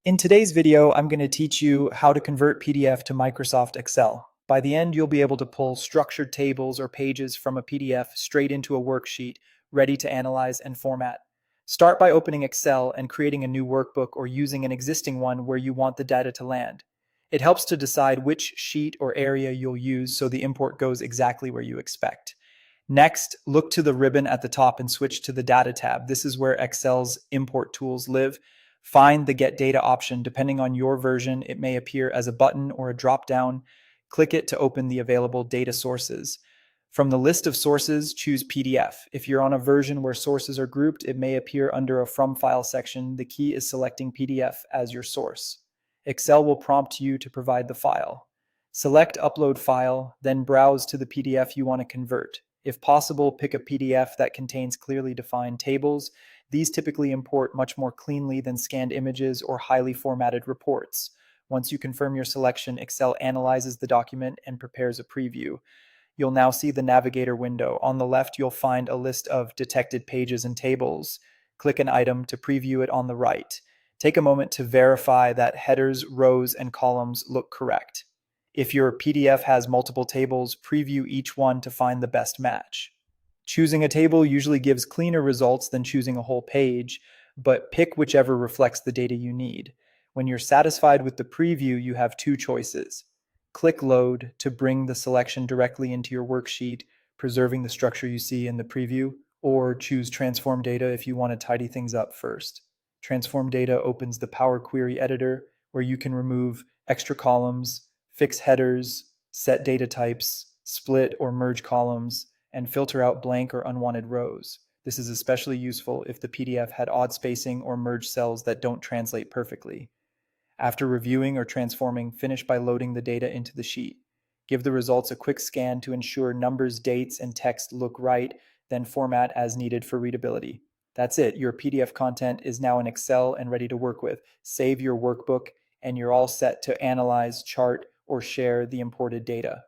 In today's video, I'm going to teach you how to convert PDF to Microsoft Excel. By the end, you'll be able to pull structured tables or pages from a PDF straight into a worksheet, ready to analyze and format. Start by opening Excel and creating a new workbook or using an existing one where you want the data to land. It helps to decide which sheet or area you'll use so the import goes exactly where you expect. Next, look to the ribbon at the top and switch to the Data tab. This is where Excel's import tools live. Find the Get Data option. Depending on your version, it may appear as a button or a drop-down. Click it to open the available data sources. From the list of sources, choose PDF. If you're on a version where sources are grouped, it may appear under a From File section. The key is selecting PDF as your source. Excel will prompt you to provide the file. Select Upload File, then browse to the PDF you want to convert. If possible, pick a PDF that contains clearly defined tables. These typically import much more cleanly than scanned images or highly formatted reports. Once you confirm your selection, Excel analyzes the document and prepares a preview. You'll now see the navigator window. On the left, you'll find a list of detected pages and tables. Click an item to preview it on the right. Take a moment to verify that headers, rows, and columns look correct. If your PDF has multiple tables, preview each one to find the best match. Choosing a table usually gives cleaner results than choosing a whole page, but pick whichever reflects the data you need. When you're satisfied with the preview, you have two choices. Click Load to bring the selection directly into your worksheet, preserving the structure you see in the preview, or choose Transform Data if you want to tidy things up first. Transform Data opens the Power Query editor, where you can remove extra columns, fix headers, set data types, split or merge columns, and filter out blank or unwanted rows. This is especially useful if the PDF had odd spacing or merged cells that don't translate perfectly. After reviewing or transforming, finish by loading the data into the sheet. Give the results a quick scan to ensure numbers, dates, and text look right, then format as needed for readability. That's it. Your PDF content is now in Excel and ready to work with. Save your workbook, and you're all set to analyze, chart, or share the imported data.